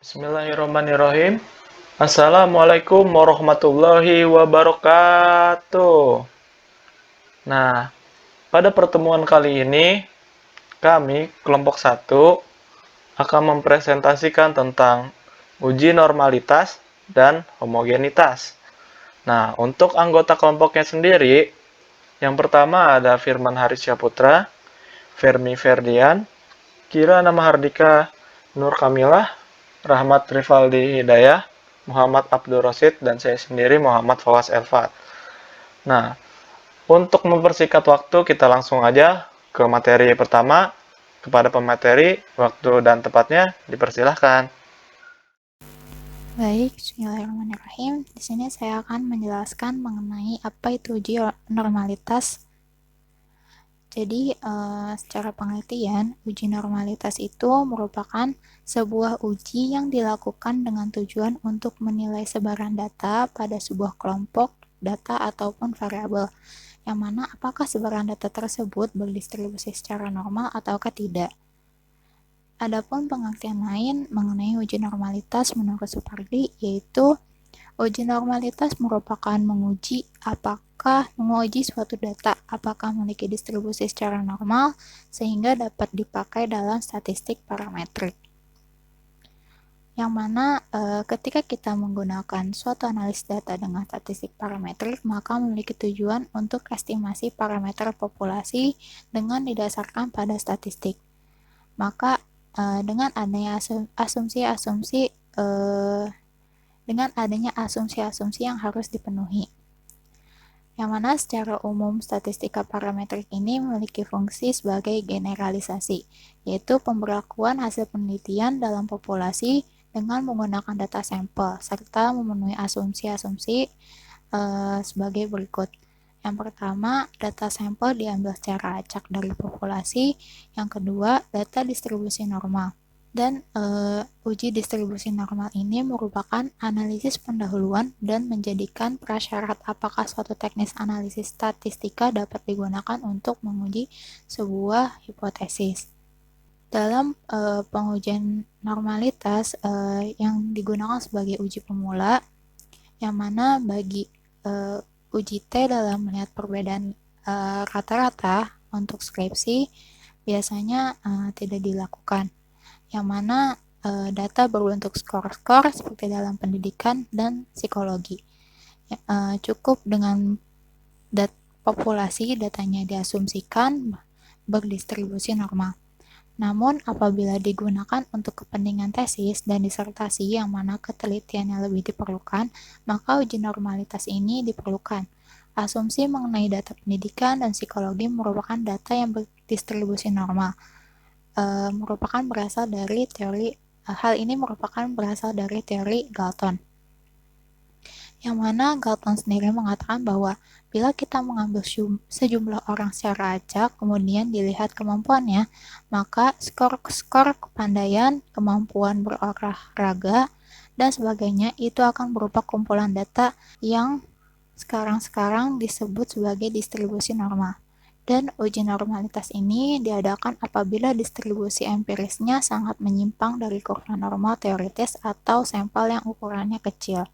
Bismillahirrahmanirrahim. Assalamualaikum warahmatullahi wabarakatuh. Nah, pada pertemuan kali ini, kami, kelompok 1, akan mempresentasikan tentang uji normalitas dan homogenitas. Nah, untuk anggota kelompoknya sendiri, yang pertama ada Firman Harisyaputra, Fermi Ferdian, Kirana Mahardika Nur Kamilah, Rahmat Rivaldi Hidayah, Muhammad Abdul Rosid, dan saya sendiri Muhammad Fawaz Elfat. Nah, untuk mempersingkat waktu, kita langsung aja ke materi pertama. Kepada pemateri, waktu dan tempatnya dipersilahkan. Baik, bismillahirrahmanirrahim. Di sini saya akan menjelaskan mengenai apa itu uji normalitas. Jadi, secara pengertian, uji normalitas itu merupakan sebuah uji yang dilakukan dengan tujuan untuk menilai sebaran data pada sebuah kelompok data ataupun variabel, yang mana apakah sebaran data tersebut berdistribusi secara normal ataukah tidak. Adapun pengertian lain mengenai uji normalitas menurut Supardi, yaitu uji normalitas merupakan menguji suatu data apakah memiliki distribusi secara normal sehingga dapat dipakai dalam statistik parametrik. Yang mana ketika kita menggunakan suatu analisis data dengan statistik parametrik, maka memiliki tujuan untuk estimasi parameter populasi dengan didasarkan pada statistik. Maka dengan adanya asumsi-asumsi yang harus dipenuhi. Yang mana secara umum statistika parametrik ini memiliki fungsi sebagai generalisasi, yaitu pemberlakuan hasil penelitian dalam populasi dengan menggunakan data sampel, serta memenuhi asumsi-asumsi sebagai berikut. Yang pertama, data sampel diambil secara acak dari populasi. Yang kedua, data distribusi normal. Dan uji distribusi normal ini merupakan analisis pendahuluan dan menjadikan prasyarat apakah suatu teknis analisis statistika dapat digunakan untuk menguji sebuah hipotesis. Dalam pengujian normalitas yang digunakan sebagai uji pemula, yang mana bagi uji T dalam melihat perbedaan rata-rata untuk skripsi biasanya tidak dilakukan, yang mana data berbentuk skor-skor seperti dalam pendidikan dan psikologi. Cukup dengan populasi datanya diasumsikan berdistribusi normal. Namun apabila digunakan untuk kepentingan tesis dan disertasi yang mana ketelitiannya lebih diperlukan, maka uji normalitas ini diperlukan. Asumsi mengenai data pendidikan dan psikologi merupakan data yang berdistribusi normal. Hal ini merupakan berasal dari teori Galton. Yang mana Galton sendiri mengatakan bahwa bila kita mengambil sejumlah orang secara acak, kemudian dilihat kemampuannya, maka skor kepandaian, kemampuan berolahraga, dan sebagainya itu akan berupa kumpulan data yang sekarang disebut sebagai distribusi normal. Dan uji normalitas ini diadakan apabila distribusi empirisnya sangat menyimpang dari kurva normal teoritis atau sampel yang ukurannya kecil.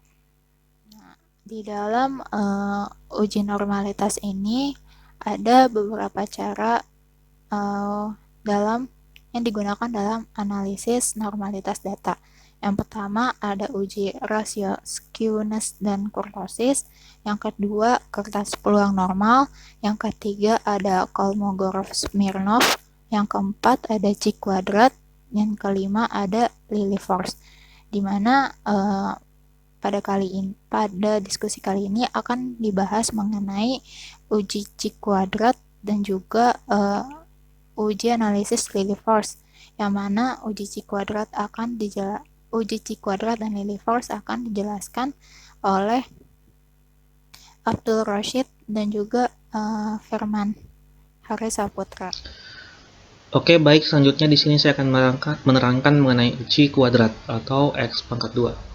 Di dalam uji normalitas ini ada beberapa cara yang digunakan dalam analisis normalitas data. Yang pertama ada uji rasio skewness dan kurtosis. Yang kedua kertas peluang normal. Yang ketiga ada Kolmogorov-Smirnov. Yang keempat ada C-kuadrat. Yang kelima ada Lilliefors. Dimana pada diskusi kali ini akan dibahas mengenai uji C-kuadrat dan juga uji analisis Lilliefors, yang mana uji C-kuadrat dan Lilliefors akan dijelaskan oleh Abdul Rosid dan juga Firman Harisyaputra. Oke, baik. Selanjutnya di sini saya akan menerangkan mengenai uji kuadrat atau X pangkat 2.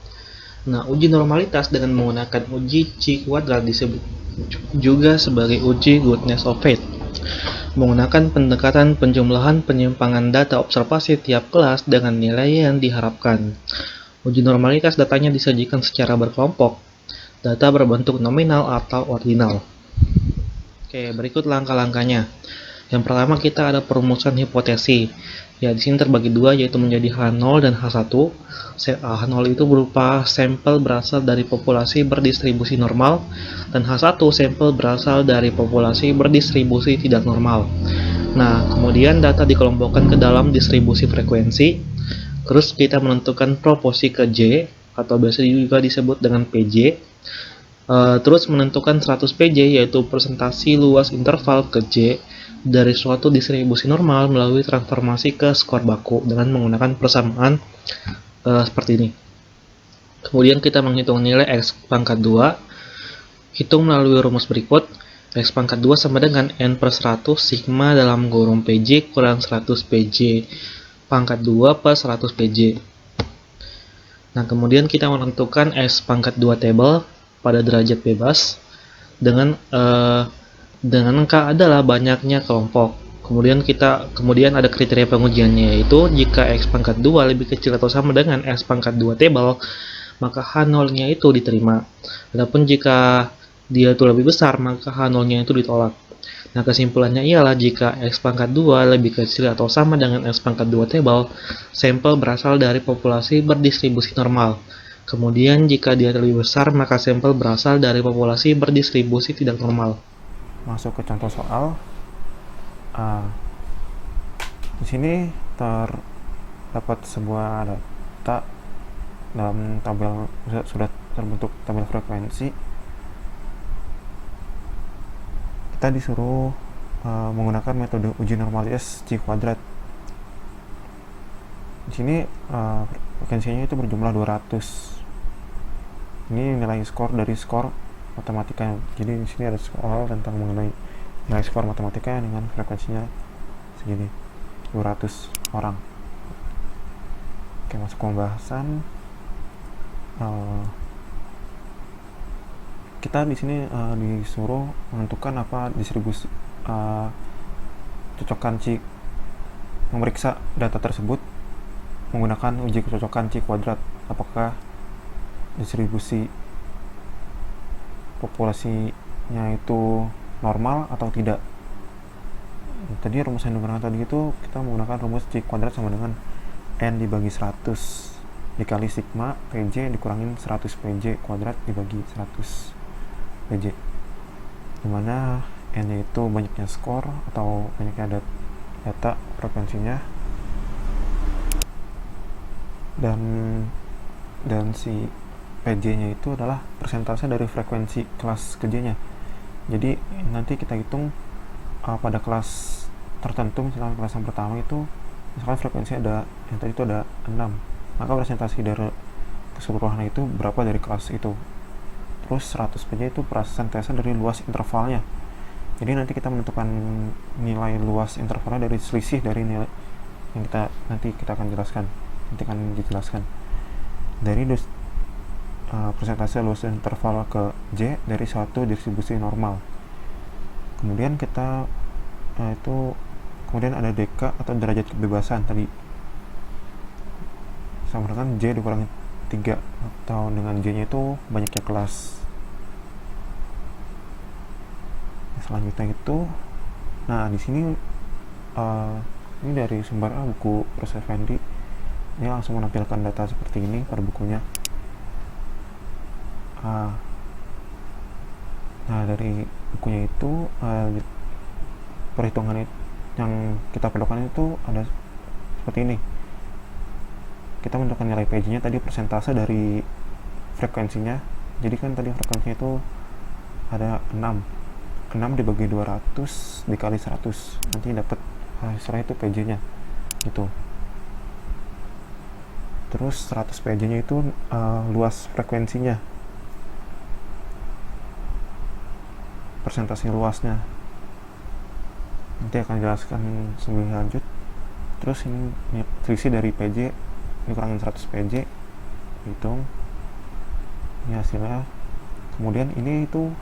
Nah, uji normalitas dengan menggunakan uji C-kuadrat disebut juga sebagai uji goodness of fit. Menggunakan pendekatan penjumlahan penyimpangan data observasi tiap kelas dengan nilai yang diharapkan. Uji normalitas datanya disajikan secara berkelompok. Data berbentuk nominal atau ordinal. Oke, berikut langkah-langkahnya. Yang pertama kita ada perumusan hipotesi. Ya, di sini terbagi dua, yaitu menjadi H0 dan H1. H0 itu berupa sampel berasal dari populasi berdistribusi normal, dan H1 sampel berasal dari populasi berdistribusi tidak normal. Nah, kemudian data dikelompokkan ke dalam distribusi frekuensi. Terus kita menentukan proporsi ke J, atau biasa juga disebut dengan PJ. Terus menentukan 100 PJ, yaitu presentasi luas interval ke J dari suatu distribusi normal melalui transformasi ke skor baku dengan menggunakan persamaan seperti ini. Kemudian kita menghitung nilai X pangkat 2. Hitung melalui rumus berikut. X pangkat 2 sama dengan N per 100 sigma dalam kurung PJ kurang 100 PJ pangkat 2 per 100 PJ. Nah, kemudian kita menentukan X pangkat 2 table pada derajat bebas dengan angka adalah banyaknya kelompok. Kemudian ada kriteria pengujiannya, yaitu jika X pangkat 2 lebih kecil atau sama dengan X pangkat 2 table, maka H0-nya itu diterima. Adapun jika dia itu lebih besar, maka H0-nya itu ditolak. Nah, kesimpulannya ialah jika X pangkat 2 lebih kecil atau sama dengan X pangkat 2 table, sampel berasal dari populasi berdistribusi normal. Kemudian jika dia lebih besar, maka sampel berasal dari populasi berdistribusi tidak normal. Masuk ke contoh soal. Di sini terdapat sebuah data dalam tabel, sudah terbentuk tabel frekuensi. Kita disuruh menggunakan metode uji normalitas C kuadrat. Di sini frekuensinya itu berjumlah 200. Ini nilai skor dari skor matematika. Jadi di sini ada soal tentang mengenai nilai skor matematika dengan frekuensinya segini, 200 orang. Oke, masuk ke pembahasan. Kita di sini disuruh menentukan apa distribusi cocokan C, memeriksa data tersebut menggunakan uji kecocokan C kuadrat, apakah distribusi populasinya itu normal atau tidak. Tadi rumus yang digunakan tadi itu kita menggunakan rumus C kuadrat sama dengan N dibagi 100 dikali sigma PJ dikurangin 100 PJ kuadrat dibagi 100 PJ, dimana N nya itu banyaknya skor atau banyaknya data frekuensinya, dan si PJ nya itu adalah persentase dari frekuensi kelas ke J nya. Jadi nanti kita hitung pada kelas tertentu, misalkan kelas yang pertama itu misalkan frekuensi ada yang tadi itu ada 6, maka presentasi dari keseluruhan itu berapa dari kelas itu. Terus 100 PJ itu persentase dari luas intervalnya. Jadi nanti kita menentukan nilai luas intervalnya dari selisih dari nilai yang nanti kita akan jelaskan, dari persentase luas interval ke J dari suatu distribusi normal. Kemudian kita kemudian ada DK atau derajat kebebasan tadi sama dengan J dikurangi 3, atau dengan J nya itu banyaknya kelas. Selanjutnya itu, nah di sini ini dari sumber buku Prof. Effendi, ini langsung menampilkan data seperti ini pada bukunya. Nah dari bukunya itu perhitungan yang kita perlukan itu ada seperti ini. Kita menentukan nilai PJ nya tadi persentase dari frekuensinya. Jadi kan tadi frekuensinya itu ada 6 dibagi 200 dikali 100, nanti dapat hasilnya itu PJ nya itu. Terus 100 PJ nya itu luas frekuensinya, persentase luasnya nanti akan jelaskan sebelum lanjut. Terus ini selisih dari PJ dikurangin 100 PJ, hitung ini hasilnya. Kemudian ini itu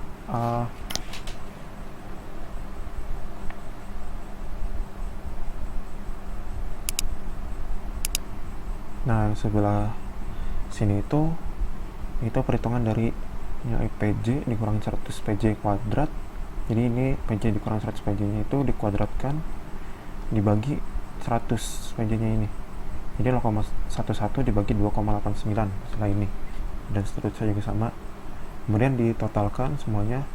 nah sini itu perhitungan dari nilai PJ dikurangi 100 PJ kuadrat. Jadi ini PJ dikurangi 100 PJ nya itu dikuadratkan dibagi 100 PJ nya ini, jadi 0,11 dibagi 2,89 setelah ini, dan seterusnya juga sama. Kemudian ditotalkan semuanya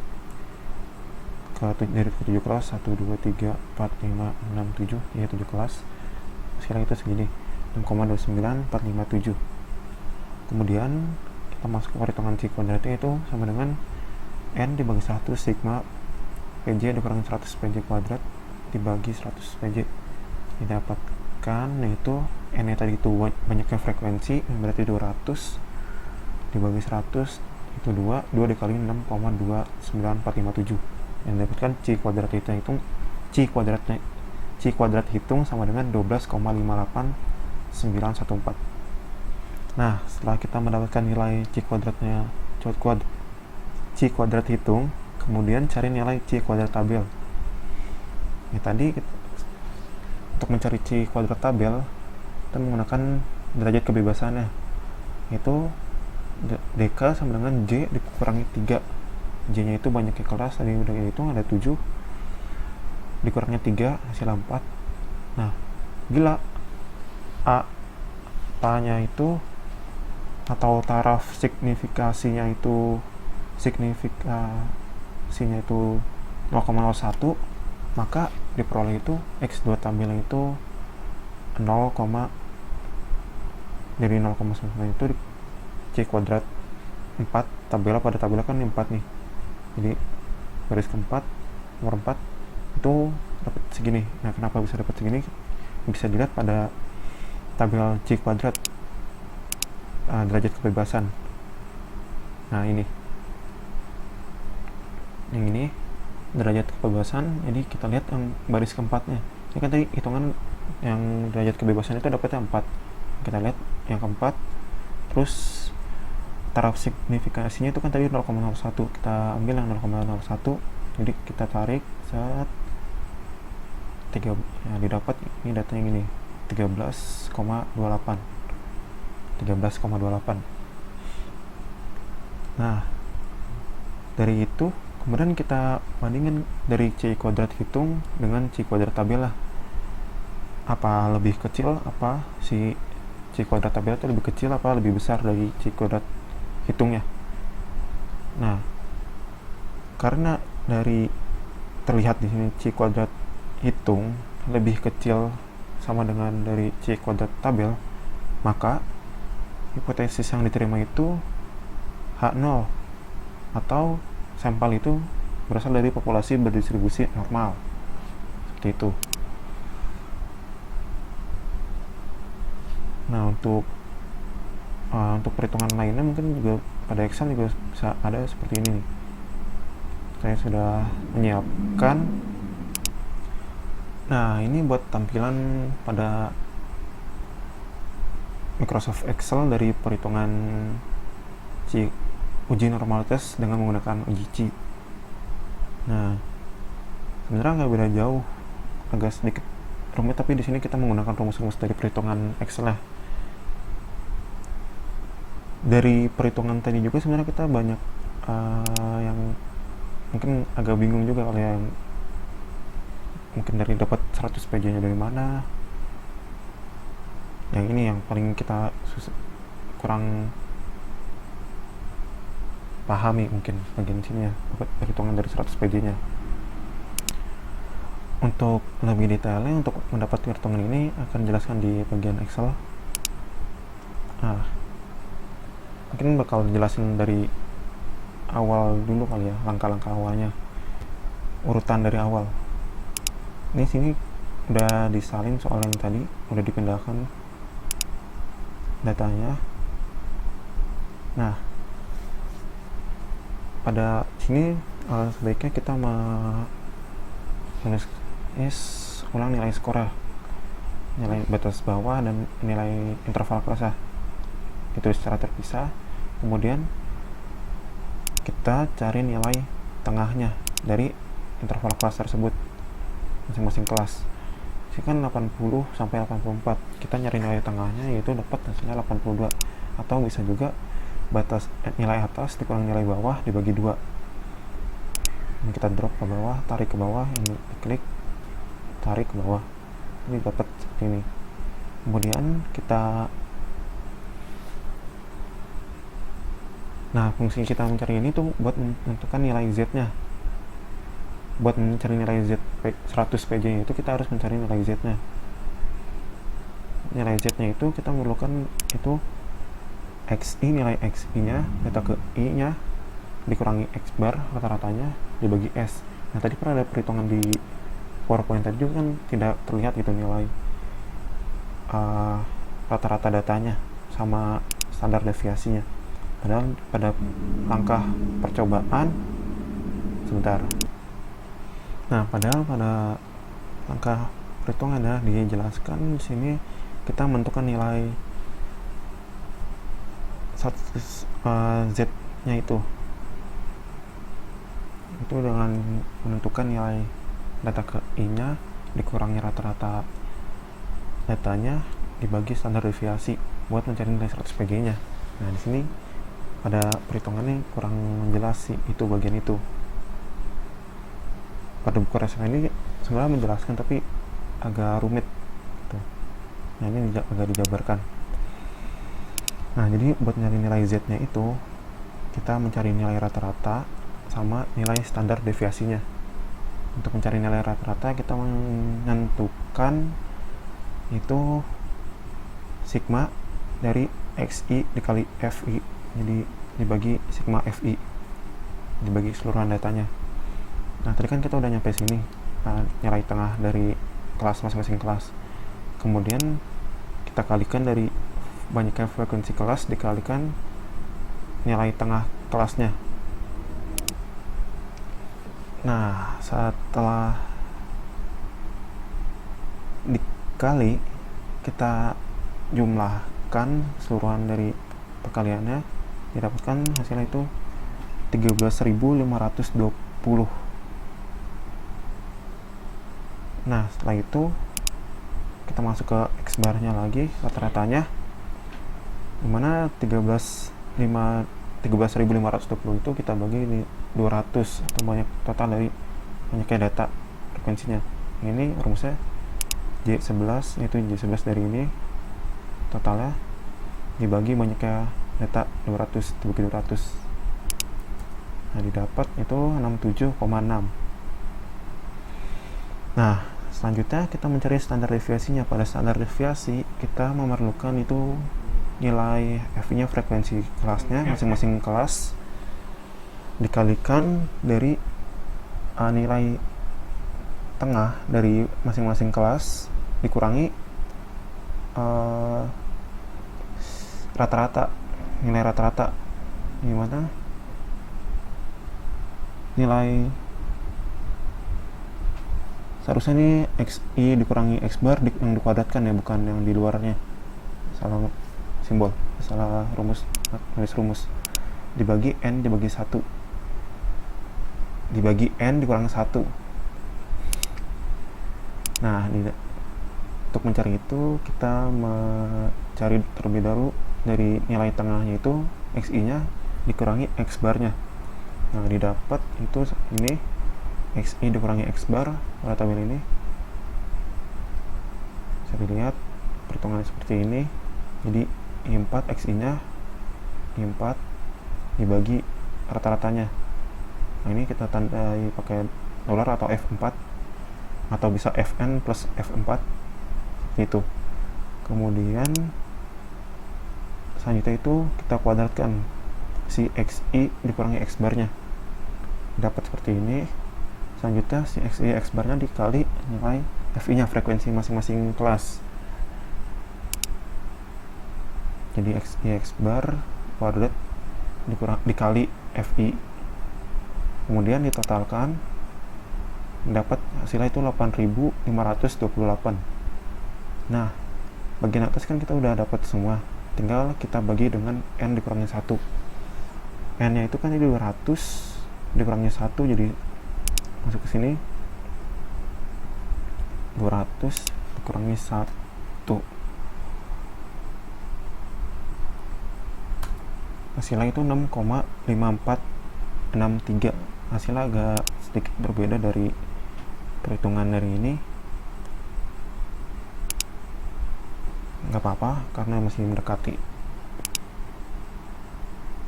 dari 7 kelas, 1, 2, 3, 4, 5, 6, 7, ya 7 kelas, sekarang itu segini, 6,29457. Kemudian kita masuk ke perhitungan C kuadratnya, itu sama dengan N dibagi 1 sigma PJ dikurangi 100 PJ kuadrat dibagi 100 PJ, didapatkan yaitu N nya tadi itu banyaknya frekuensi, berarti 200 dibagi 100 itu 2 dikali 6,29457, yang didapatkan C kuadrat hitung C kuadrat hitung sama dengan 12,58914. Nah, setelah kita mendapatkan nilai C kuadrat hitung, kemudian cari nilai C kuadrat tabel. Ini tadi untuk mencari C kuadrat tabel kita menggunakan derajat kebebasannya, yaitu DK sama dengan J dikurangi 3. J nya itu banyaknya kelas, tadi udah hitung ada 7 dikurangnya 3 hasil 4. Nah, bila A nya itu atau taraf signifikasinya itu 0,01, maka diperoleh itu X2 tabelnya itu 0, dari 0,9 itu C kuadrat 4, pada tabelnya kan 4 nih, jadi garis keempat nomor 4 itu dapat segini. Nah, kenapa bisa dapat segini? Bisa dilihat pada tabel C kuadrat derajat kebebasan. Nah, ini yang ini derajat kebebasan, jadi kita lihat yang baris keempatnya. Ini kan tadi hitungan yang derajat kebebasan itu dapatnya 4, kita lihat yang keempat, terus taraf signifikasinya itu kan tadi 0,01, kita ambil yang 0,01, jadi kita tarik saat 3, ya, didapat ini datanya gini 13,28. Nah, dari itu kemudian kita bandingkan dari C kuadrat hitung dengan C kuadrat tabel lah, apa lebih kecil, apa si C kuadrat tabel itu lebih kecil apa lebih besar dari C kuadrat hitungnya. Nah, karena dari terlihat di sini C kuadrat hitung lebih kecil sama dengan dari C kuadrat tabel, maka hipotesis yang diterima itu H0 atau sampel itu berasal dari populasi berdistribusi normal, seperti itu. Nah, untuk perhitungan lainnya mungkin juga pada Excel juga bisa ada seperti ini nih. Saya sudah menyiapkan. Nah, ini buat tampilan pada Microsoft Excel dari perhitungan uji normalitas dengan menggunakan uji C. Nah, sebenarnya nggak beda jauh, agak sedikit rumit, tapi di sini kita menggunakan rumus-rumus dari perhitungan Excel lah. Dari perhitungan tadi juga sebenarnya kita banyak yang mungkin agak bingung juga, kalau yang mungkin dari dapat 100 PJ nya dari mana. Yang ini yang paling kita kurang pahami mungkin bagian sini ya, perhitungan dari 100 PJ nya. Untuk lebih detailnya, untuk mendapat perhitungan ini akan jelaskan di bagian Excel. Nah, mungkin bakal jelasin dari awal dulu kali ya, langkah-langkah awalnya, urutan dari awal. Ini sini udah disalin soal yang tadi, udah dipindahkan datanya. Nah, pada sini sebaiknya kita menulis ulang nilai skor, nilai batas bawah dan nilai interval kelas itu secara terpisah. Kemudian kita cari nilai tengahnya dari interval kelas tersebut masing-masing kelas. Ini kan 80 sampai 84, kita nyari nilai tengahnya, yaitu dapat hasilnya 82. atau bisa juga batas nilai atas dikurang nilai bawah dibagi 2. Ini kita drop ke bawah, tarik ke bawah, ini diklik, tarik ke bawah, ini dapat seperti ini. Kemudian fungsi kita mencari ini tuh buat menentukan nilai Z-nya. Buat mencari nilai Z 100 PJ itu kita harus mencari nilai Z-nya. Nilai Z-nya itu kita memerlukan itu XI, nilai XI-nya, data ke I-nya dikurangi X bar rata-ratanya dibagi S. Nah, tadi pernah ada perhitungan di PowerPoint tadi juga kan tidak terlihat gitu nilai rata-rata datanya sama standar deviasinya. Padahal pada langkah percobaan padahal pada langkah perhitungannya dijelaskan di sini kita menentukan nilai Z-nya itu dengan menentukan nilai data ke I-nya dikurangi rata-rata datanya dibagi standar deviasi buat mencari nilai 100 PG-nya. Nah, di sini pada perhitungannya kurang jelas sih itu bagian itu. Pada buku resume ini sebenarnya menjelaskan tapi agak rumit tuh. Nah, ini agak dijabarkan. Nah, jadi buat nyari nilai Z-nya itu kita mencari nilai rata-rata sama nilai standar deviasinya. Untuk mencari nilai rata-rata kita menentukan itu sigma dari XI dikali FI, jadi dibagi sigma FI dibagi keseluruhan datanya. Nah, tadi kan kita udah nyampe sini, nilai tengah dari kelas masing-masing kelas. Kemudian kita kalikan dari banyaknya frekuensi kelas dikalikan nilai tengah kelasnya. Nah, setelah dikali, kita jumlahkan keseluruhan dari perkaliannya, didapatkan hasilnya itu 13.520. Nah, setelah itu kita masuk ke X bar-nya lagi, rata-ratanya, dimana 13.520 itu kita bagi di 200 atau banyak total dari banyaknya data frekuensinya. Ini rumusnya J11, yaitu J11 dari ini totalnya dibagi banyaknya data 200 dibagi 200. Nah, didapat itu 67,6. Nah, selanjutnya kita mencari standar deviasinya. Pada standar deviasi kita memerlukan itu nilai F-nya frekuensi kelasnya masing-masing kelas dikalikan dari nilai tengah dari masing-masing kelas dikurangi rata-rata, nilai rata-rata, gimana nilai seharusnya ini XI dikurangi X bar yang dikuadratkan ya, bukan yang di luarnya. Salah simbol, salah rumus, nulis rumus. Dibagi N dibagi 1 dibagi N dikurangi 1. Nah, untuk mencari itu kita mencari terlebih dahulu dari nilai tengahnya itu XI nya dikurangi X bar nya. Nah, didapat itu ini XI dikurangi X bar pada tabel ini. Bisa dilihat perhitungannya seperti ini. Jadi I4 XI nya I4 dibagi rata-ratanya. Nah, ini kita tandai pakai dolar atau F4 atau bisa Fn plus F4 itu. Kemudian selanjutnya itu kita kuadratkan si XI dikurangi X bar nya, dapat seperti ini. Selanjutnya si XI X bar nya dikali nilai FI nya, frekuensi masing-masing kelas. Jadi XI X bar kuadrat dikali FI, kemudian ditotalkan dapat hasilnya itu 8.528. Nah, bagian atas kan kita udah dapat semua, tinggal kita bagi dengan N dikurangi 1. N nya itu kan jadi 200 dikurangi 1, jadi masuk ke sini 200 dikurangi 1. hasilnya itu 6,5463. Hasilnya agak sedikit berbeda dari perhitungan dari ini. Nggak apa-apa karena masih mendekati.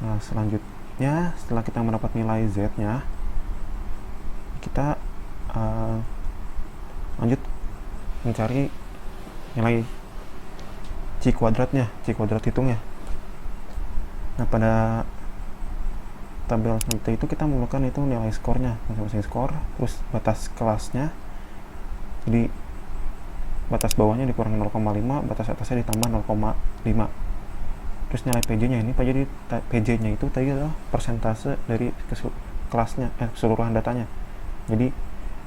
Nah, selanjutnya setelah kita mendapat nilai Z nya, kita lanjut mencari nilai C kuadratnya, C kuadrat hitungnya. Nah, pada tabel selanjutnya itu kita memerlukan itu nilai skornya, masing-masing skor, terus batas kelasnya. Jadi batas bawahnya dikurang 0,5, batas atasnya ditambah 0,5. Terus nilai PJ-nya ini, PJ-nya itu tadi adalah persentase dari kelasnya, keseluruhan datanya. Jadi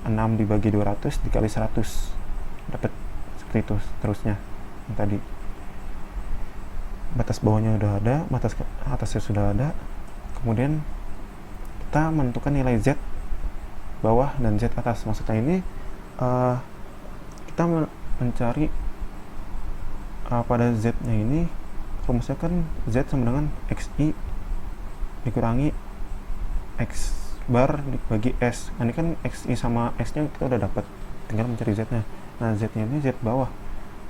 6 dibagi 200 dikali 100 dapat seperti itu terusnya. Yang tadi batas bawahnya udah ada, batas atasnya sudah ada. Kemudian kita menentukan nilai Z bawah dan Z atas. Maksudnya ini kita mencari pada Z nya ini rumusnya kan Z sama dengan XI dikurangi X bar dibagi S. Nah, ini kan XI sama X nya kita udah dapat, tinggal mencari Z nya. Nah, Z nya ini Z bawah.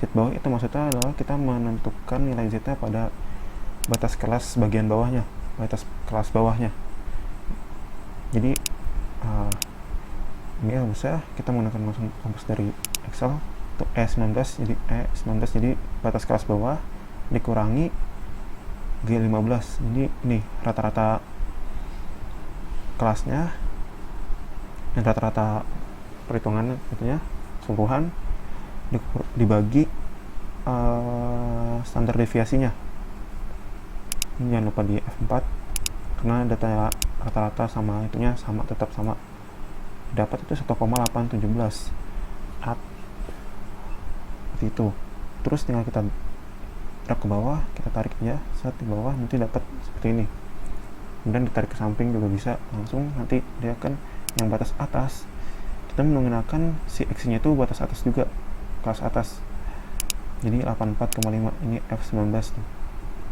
Z bawah itu maksudnya adalah kita menentukan nilai Z nya pada batas kelas bagian bawahnya, batas kelas bawahnya. Jadi ini rumusnya kita menggunakan rumus dari Excel untuk E19 jadi batas kelas bawah dikurangi G15. Jadi ini rata-rata kelasnya dan rata-rata perhitungan itunya keseluruhan dibagi standar deviasinya. Ini jangan lupa di F4 karena data rata-rata sama itunya sama, tetap sama, dapat itu 1,817 seperti itu. Terus tinggal kita drag ke bawah, kita tarik aja saat di bawah, nanti dapat seperti ini. Kemudian ditarik ke samping juga bisa langsung, nanti dia akan yang batas atas kita menggunakan si X nya itu batas atas juga, kelas atas. Jadi 84,5 ini F19 tuh.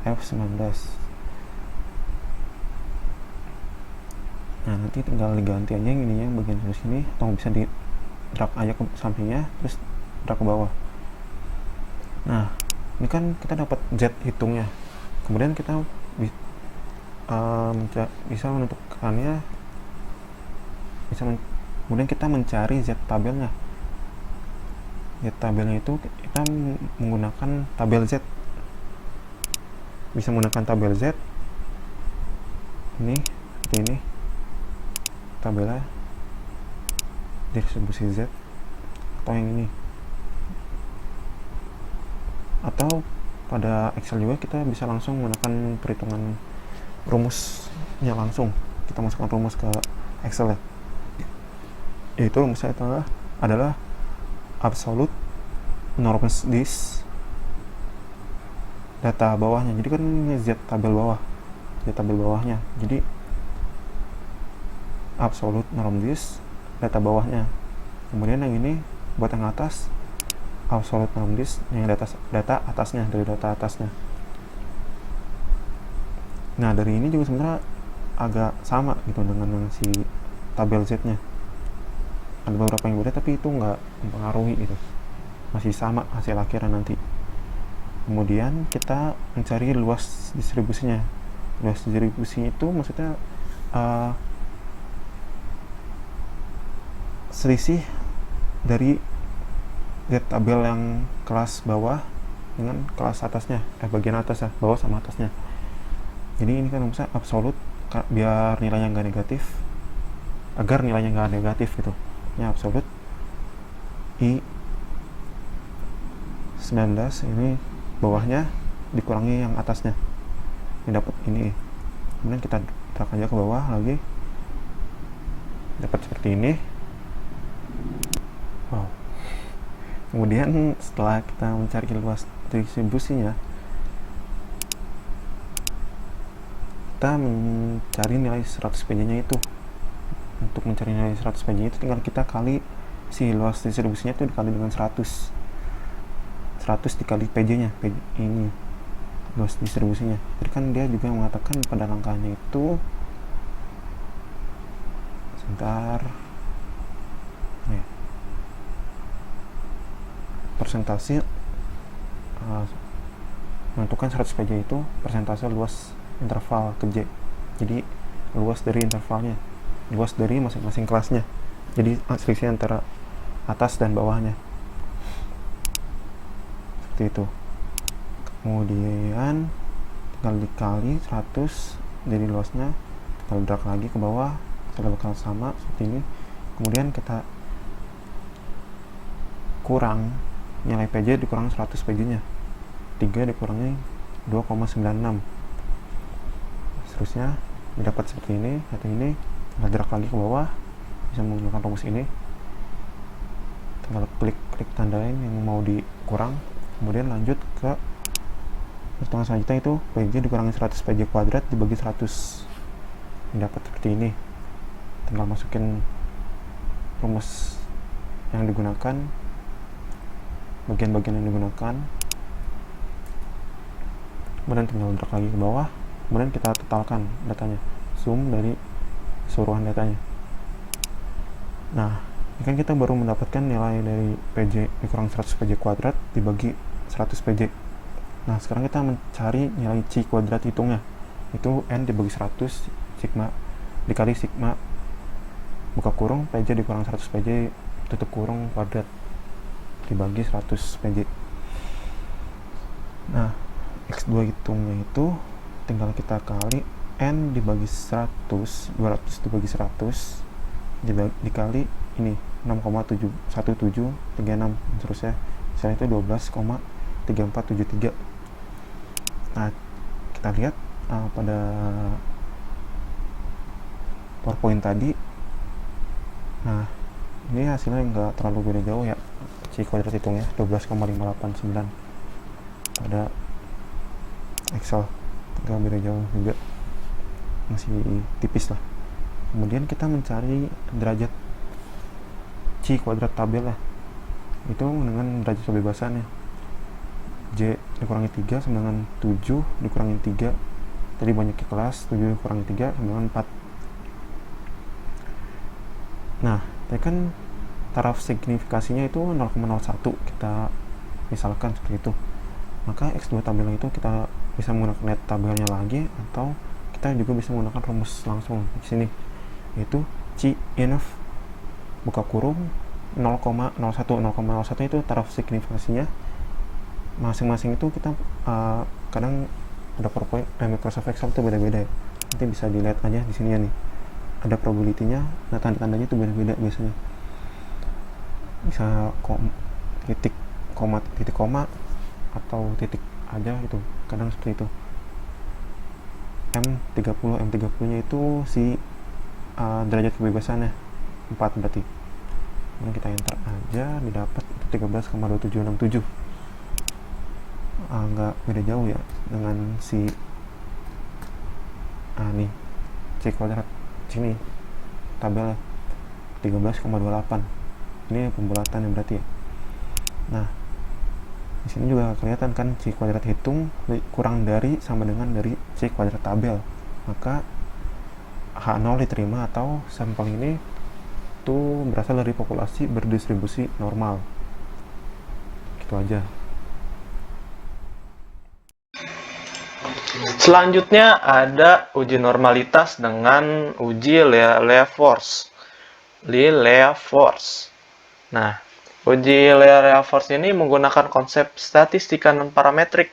F19. Nah, nanti tinggal diganti aja yang ininya bagian sebelah sini, atau bisa di drag aja ke sampingnya terus drag ke bawah. Nah, ini kan kita dapat Z hitungnya. Kemudian kita bisa menentukannya, kemudian kita mencari Z tabelnya. Z tabelnya itu kita menggunakan tabel Z. Bisa menggunakan tabel Z. Ini seperti ini. Tabelnya distribusi Z, atau yang ini. Atau pada Excel juga kita bisa langsung menggunakan perhitungan rumusnya langsung. Kita masukkan rumus ke Excel ya. Yaitu rumusnya adalah absolute norms this data bawahnya. Jadi kan ini Z tabel bawah, Z tabel bawahnya. Jadi absolute norm this data bawahnya. Kemudian yang ini buat yang atas absolute norm this yang data atasnya, dari data atasnya. Nah, dari ini juga sebenarnya agak sama gitu dengan yang si tabel Z-nya. Ada beberapa yang beda tapi itu nggak mempengaruhi gitu. Masih sama hasil akhirnya nanti. Kemudian kita mencari luas distribusinya. Luas distribusinya itu maksudnya selisih dari Z tabel yang kelas bawah dengan kelas atasnya, bagian atas ya, bawah sama atasnya. Jadi ini kan rumusnya absolut biar nilainya nggak negatif, agar nilainya nggak negatif gitu. Ini absolut I 19 ini bawahnya dikurangi yang atasnya, ini dapat ini. Kemudian kita drag aja ke bawah lagi, dapat seperti ini. Wow. Kemudian setelah kita mencari luas distribusinya, kita mencari nilai 100 PJ-nya itu. Untuk mencari nilai 100 PJ itu tinggal kita kali si luas distribusinya itu dikali dengan 100 dikali PJ-nya, ini luas distribusinya. Jadi kan dia juga mengatakan pada langkahnya itu sebentar ya, persentase menentukan 100 PJ itu persentase luas interval ke J. Jadi luas dari intervalnya, luas dari masing-masing kelasnya. Jadi selisih antara atas dan bawahnya. Seperti itu. Kemudian tinggal dikali 100 dari luasnya, kita drag lagi ke bawah, kita bakal sama seperti ini. Kemudian kita kurang nilai PJ dikurang 100 PJ nya, 3 dikurangi 2,96, seterusnya didapat seperti ini. Atau ini kita drag lagi ke bawah, bisa menggunakan rumus ini, tinggal klik tandain yang mau dikurang, kemudian lanjut ke perhitungan selanjutnya, itu PJ dikurangi 100 PJ kuadrat dibagi 100, dapat seperti ini. Tinggal masukin rumus yang digunakan, bagian-bagian yang digunakan, kemudian tinggal drag lagi ke bawah, kemudian kita totalkan datanya, sum dari keseluruhan datanya. Nah, ini kan kita baru mendapatkan nilai dari PJ dikurang 100 PJ kuadrat dibagi 100 PJ. Nah, sekarang kita mencari nilai C kuadrat hitungnya. Itu N dibagi 100 sigma dikali sigma buka kurung PJ dikurang 100 PJ tutup kurung kuadrat dibagi 100 PJ. Nah, X2 hitungnya itu tinggal kita kali N dibagi 100, 200 dibagi 100 dikali ini 6,1736 terusnya, misalnya itu 12,3473. Nah, kita lihat pada PowerPoint tadi. Nah, ini hasilnya nggak terlalu beda jauh ya, C kuadrat hitungnya 12,589. Pada Excel nggak beda jauh juga, masih tipis lah. Kemudian kita mencari derajat C kuadrat tabel lah, itu dengan derajat kebebasannya. J dikurangi 3 sama dengan 7 dikurangi 3, tadi banyaknya kelas, 7 dikurangi 3 sama dengan 4. Nah, ya kan taraf signifikasinya itu 0,01, kita misalkan seperti itu. Maka X2 tabel itu kita bisa menggunakan net tabelnya lagi, atau kita juga bisa menggunakan rumus langsung di sini, yaitu C inf buka kurung 0,01. 0,01 itu taraf signifikasinya. Masing-masing itu kita kadang ada PowerPoint Microsoft Excel itu beda-beda ya. Nanti bisa dilihat aja di sini ya nih. Ada probability-nya, nah tanda-tandanya itu beda-beda biasanya. Bisa titik koma atau titik aja gitu. Kadang seperti itu. M30 nya itu si derajat kebebasannya 4 berarti. Kemudian kita enter aja, didapat 13,2767. Nggak beda jauh ya dengan si nih C kuadrat sini tabel 13,28. Ini pembulatan yang berarti ya. Nah, di sini juga kelihatan kan C kuadrat hitung kurang dari sama dengan dari C kuadrat tabel. Maka H0 diterima atau sampel ini itu berasal dari populasi berdistribusi normal. Gitu aja. Selanjutnya ada uji normalitas dengan uji Lea-Force. Nah, uji Lea-Force ini menggunakan konsep statistika non-parametrik.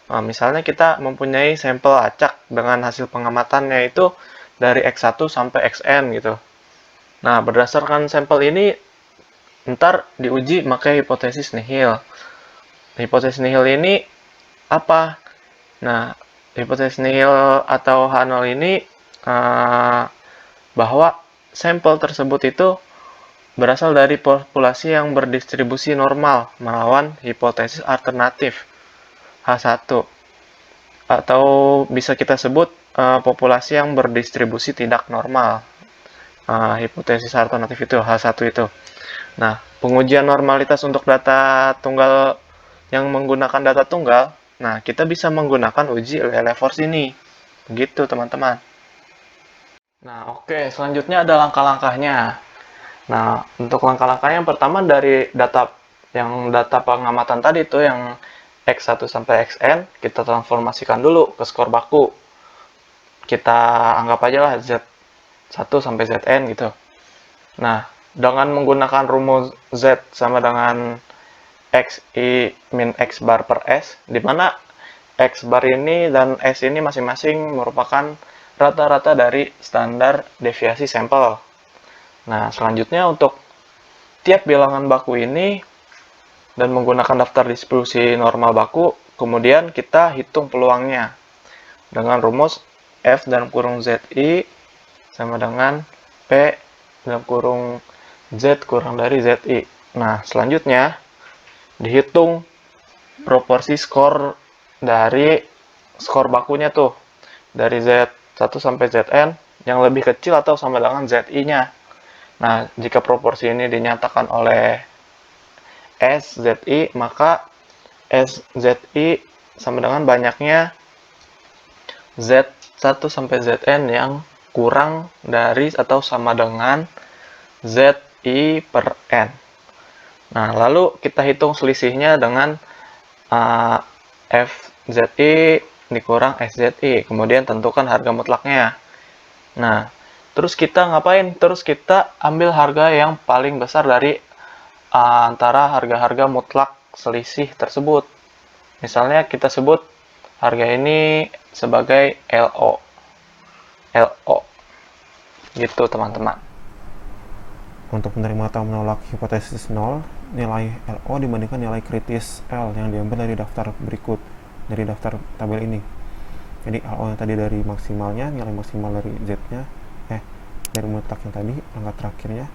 Nah, misalnya kita mempunyai sampel acak dengan hasil pengamatannya itu dari X1 sampai Xn gitu. Nah, berdasarkan sampel ini, ntar diuji pakai hipotesis nihil. Hipotesis nihil ini apa? Nah, hipotesis nihil atau H0 ini bahwa sampel tersebut itu berasal dari populasi yang berdistribusi normal melawan hipotesis alternatif H1, atau bisa kita sebut populasi yang berdistribusi tidak normal. Hipotesis alternatif itu H1 itu. Nah, pengujian normalitas untuk data tunggal yang menggunakan data tunggal Nah, kita bisa menggunakan uji Liouville force ini. Begitu, teman-teman. Nah, oke, selanjutnya ada langkah-langkahnya. Nah, untuk langkah-langkahnya yang pertama dari data pengamatan tadi tuh yang X1 sampai Xn, kita transformasikan dulu ke skor baku. Kita anggap aja lah Z1 sampai Zn gitu. Nah, dengan menggunakan rumus Z sama dengan Xi min X bar per S, di mana X bar ini dan S ini masing-masing merupakan rata-rata dari standar deviasi sampel. Nah, selanjutnya untuk tiap bilangan baku ini dan menggunakan daftar distribusi normal baku, kemudian kita hitung peluangnya dengan rumus F dalam kurung ZI sama dengan P dalam kurung Z kurang dari ZI. Nah, selanjutnya dihitung proporsi skor dari skor bakunya tuh dari Z1 sampai Zn yang lebih kecil atau sama dengan ZI-nya. Nah, jika proporsi ini dinyatakan oleh SZI, maka SZI sama dengan banyaknya Z1 sampai Zn yang kurang dari atau sama dengan ZI per N. Nah, lalu kita hitung selisihnya dengan FZI dikurang SZI. Kemudian tentukan harga mutlaknya. Nah, terus kita ngapain? Terus kita ambil harga yang paling besar dari antara harga-harga mutlak selisih tersebut. Misalnya kita sebut harga ini sebagai LO. LO. Gitu, teman-teman. Untuk menerima atau menolak hipotesis 0, nilai LO dibandingkan nilai kritis L yang diambil dari daftar berikut, dari daftar tabel ini. Jadi LO yang tadi dari maksimalnya, nilai maksimal dari Z-nya, dari mutlak yang tadi, angka terakhirnya,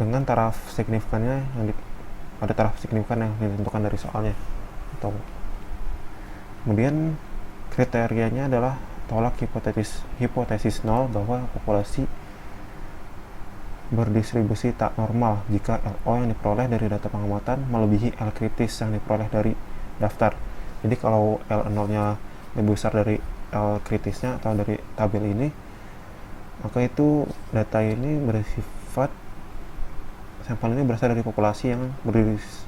dengan taraf signifikannya ada taraf signifikan yang ditentukan dari soalnya. Kemudian kriterianya adalah tolak hipotesis 0 bahwa populasi berdistribusi tak normal jika LO yang diperoleh dari data pengamatan melebihi L kritis yang diperoleh dari daftar. Jadi kalau L0 nya lebih besar dari L kritisnya atau dari tabel ini, maka itu data ini bersifat sampel ini berasal dari populasi yang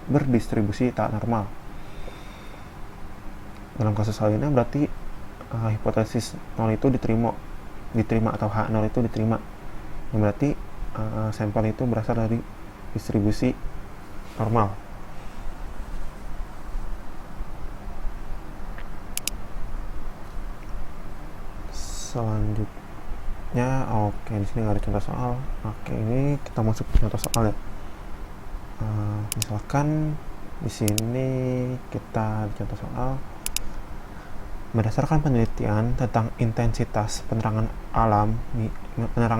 berdistribusi tak normal. Dalam kasus hal ini berarti hipotesis 0 itu diterima atau H0 itu diterima, yang berarti sampel itu berasal dari distribusi normal. Selanjutnya, di sini nggak ada contoh soal. Ini kita masuk ke contoh soal ya. Misalkan di sini kita di contoh soal, berdasarkan penelitian tentang intensitas penerangan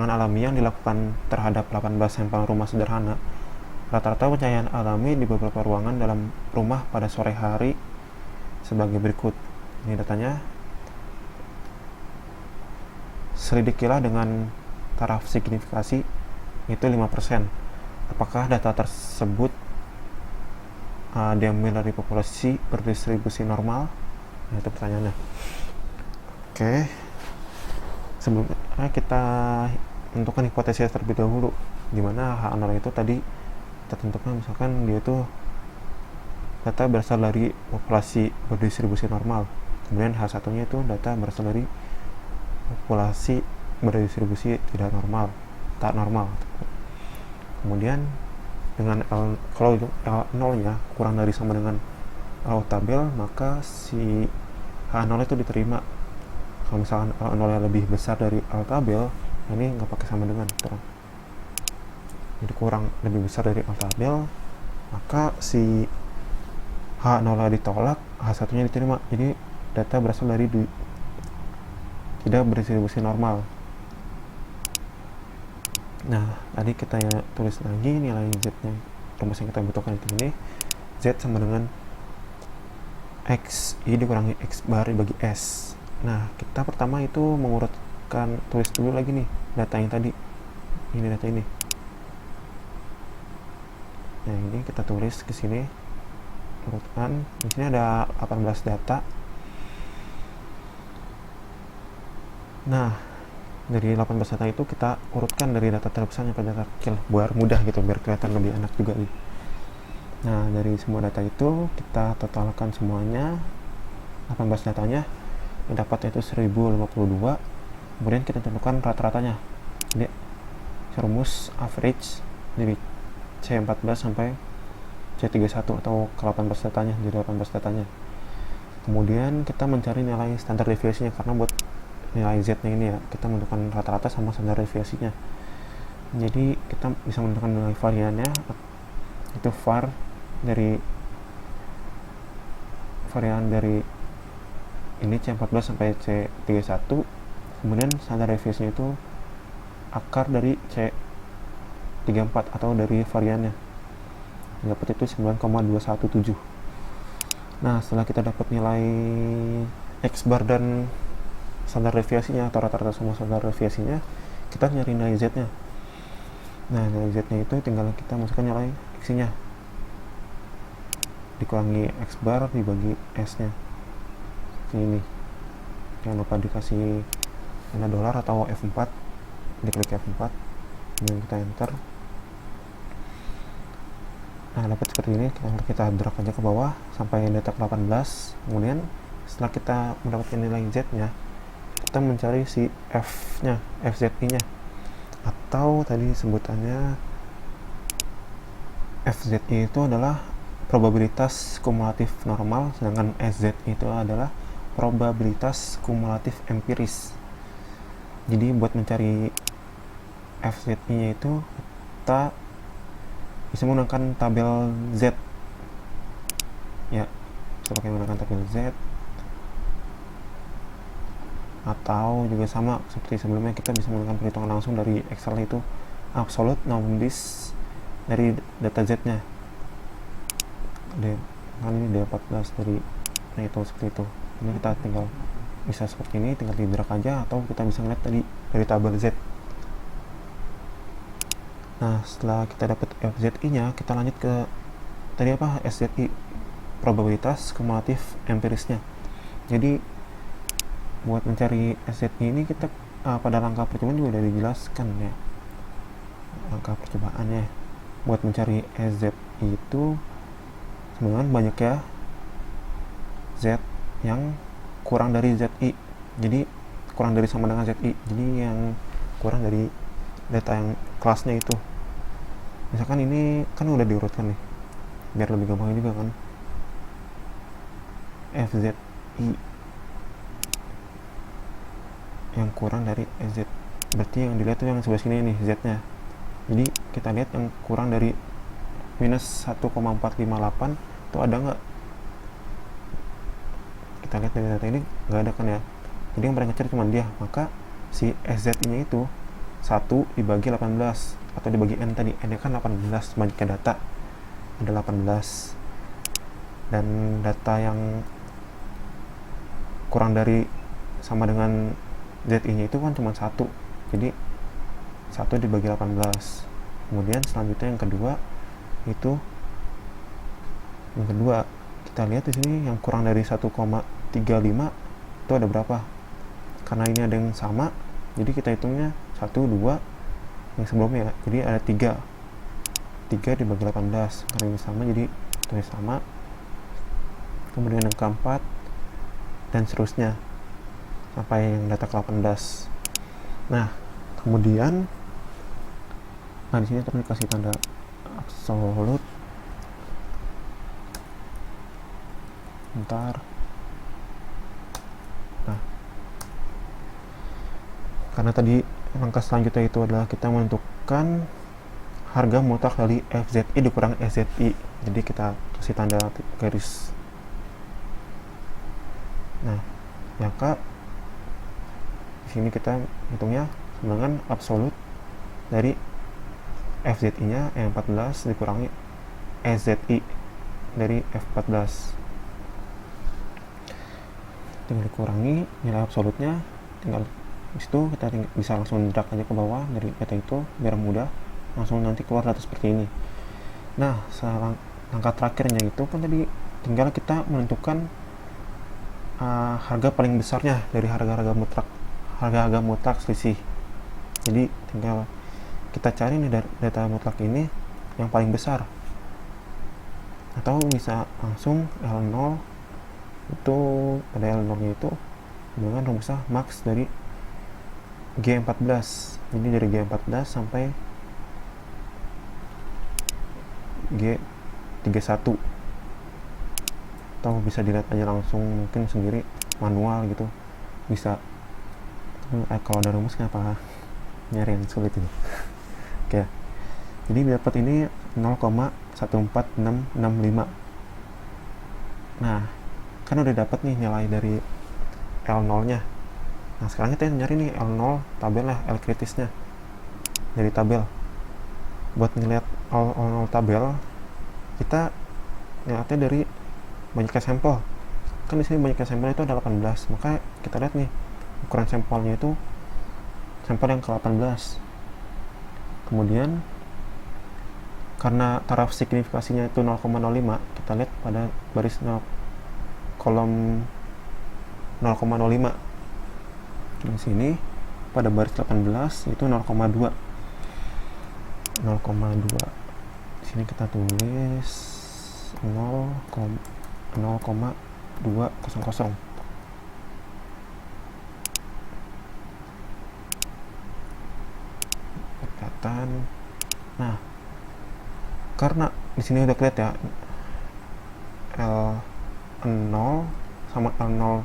alami yang dilakukan terhadap 18 sampel rumah sederhana, rata-rata pencahayaan alami di beberapa ruangan dalam rumah pada sore hari sebagai berikut. Ini datanya. Selidikilah dengan taraf signifikasi itu 5%. Apakah data tersebut diambil dari populasi berdistribusi normal? Nah, itu pertanyaannya. Sebelumnya kita tentukan hipotesis terlebih dahulu, di mana H0 itu tadi kita tentukan misalkan dia itu data berasal dari populasi berdistribusi normal. Kemudian H1 nya itu data berasal dari populasi berdistribusi tak normal. Kemudian dengan kalau L0 nya kurang dari sama dengan L tabel, maka si H0 itu diterima. Kalau misalkan L0 nya lebih besar dari L tabel, ini nggak pakai sama dengan terang. Jadi kurang lebih besar dari L tabel, maka si H0 nya ditolak, H1 nya diterima. Jadi data berasal dari tidak berdistribusi normal. Nah, tadi kita tulis lagi nilai Z-nya, rumus yang kita butuhkan itu ini, Z sama dengan X I dikurangi X bar bagi S. Nah, kita pertama itu mengurutkan, tulis dulu lagi nih data yang tadi. Ini data ini. Nah, ini kita tulis ke sini urutkan. Di sini ada 18 data. Nah, dari 18 data itu kita urutkan dari data terbesar sampai data kecil biar mudah gitu, biar kelihatan lebih enak juga nih. Nah, dari semua data itu kita totalkan semuanya, 18 datanya yang dapat itu 1052. Kemudian kita tentukan rata-ratanya. Jadi rumus average dari C14 sampai C31 atau ke 18 datanya, jadi 18 datanya. Kemudian kita mencari nilai standar deviasinya, karena buat nilai Z-nya ini ya, kita menentukan rata-rata sama standar deviasinya. Jadi kita bisa menentukan nilai variannya, itu var dari varian dari ini C14 sampai C31. Kemudian standar deviasinya itu akar dari C34 atau dari variannya. Dapat itu 9,217. Nah, setelah kita dapat nilai X bar dan standar deviasinya atau rata-rata semua standar deviasinya, kita nyari nilai Z-nya. Nah, nilai Z-nya itu tinggal kita masukkan nilai X-nya. Dikurangi X bar dibagi S-nya. Ini. Jangan lupa dikasih tanda dolar atau F4. Diklik F4. Kemudian kita enter. Nah, dapat seperti ini. Kita drag aja ke bawah sampai data ke 18. Kemudian setelah kita mendapatkan nilai Z-nya, kita mencari si F-nya, FZI-nya, atau tadi sebutannya FZI itu adalah probabilitas kumulatif normal, sedangkan SZI itu adalah probabilitas kumulatif empiris. Jadi buat mencari FZI-nya itu kita bisa menggunakan tabel Z ya, bisa pakai menggunakan tabel Z, atau juga sama seperti sebelumnya kita bisa menggunakan perhitungan langsung dari Excel, itu absolute numbers dari data Z-nya. Kan ini D14 dari itu seperti itu. Ini kita tinggal bisa seperti ini, tinggal di drag aja, atau kita bisa ngeliat tadi dari tabel Z. Nah, setelah kita dapat FZI-nya, kita lanjut ke tadi apa? SZI, probabilitas kumulatif empirisnya. Jadi buat mencari SZI ini kita pada langkah percobaan juga udah dijelaskan ya, langkah percobaannya. Buat mencari SZI itu sebenarnya banyak ya Z yang kurang dari ZI, jadi kurang dari sama dengan ZI, jadi yang kurang dari data yang kelasnya itu. Misalkan ini kan udah diurutkan nih, biar lebih gampang juga kan, FZI yang kurang dari SZ, berarti yang dilihat tuh yang sebelah sini nih Z-nya. Jadi kita lihat yang kurang dari minus 1,458 itu ada nggak? Kita lihat dari data ini nggak ada kan ya, jadi yang paling kecil cuma dia, maka si SZI nya itu 1 dibagi 18 atau dibagi N, tadi N kan 18, banyaknya data ada 18, dan data yang kurang dari sama dengan ZI nya itu kan cuma 1, jadi 1 dibagi 18. Kemudian selanjutnya yang kedua itu, yang kedua kita lihat di sini yang kurang dari 1,35 itu ada berapa? Karena ini ada yang sama, jadi kita hitungnya 1, 2 yang sebelumnya, jadi ada 3 dibagi 18, karena ini sama jadi tulis sama. Kemudian yang keempat dan seterusnya sampai yang data ke 18. Nah, kemudian di sini terus dikasih tanda absolute. Bentar. Nah, karena tadi langkah selanjutnya itu adalah kita menentukan harga mutlak dari FZI dikurang SZI, jadi kita kasih tanda garis. Nah, maka di sini kita hitungnya dengan absolut dari FZI-nya yang 14 dikurangi SZI dari F14. Tinggal dikurangi nilai absolutnya, tinggal disitu kita bisa langsung drag aja ke bawah dari data itu biar mudah, langsung nanti keluar data seperti ini. Nah, langkah terakhirnya itu kan tadi tinggal kita menentukan harga paling besarnya dari harga mutlak selisih. Jadi tinggal kita cari nih dari data mutlak ini yang paling besar, atau bisa langsung L0 itu pada L0 nya itu dengan rumusnya max dari G14. Jadi dari G14 sampai G31, atau bisa dilihat aja langsung mungkin sendiri manual gitu bisa. Kalau ada rumus kenapa nyari yang sulit ini. Oke, jadi dapat ini 0,14665. Nah, kan udah dapat nih nilai dari L0 nya. Nah, sekarang kita nyari nih L0 tabel lah, L kritisnya dari tabel. Buat ngeliat L0 tabel, kita ngeliatnya dari banyaknya sampel. Kan di sini banyaknya sampel itu ada 18, maka kita lihat nih ukuran sampelnya itu sampel yang ke-18. Kemudian karena taraf signifikasinya itu 0,05, kita lihat pada baris kolom 0,05. Di sini pada baris 18 itu 0,2. Di sini kita tulis 0,200. Pendekatan. Nah, karena di sini udah kelihatan ya L0 sama L0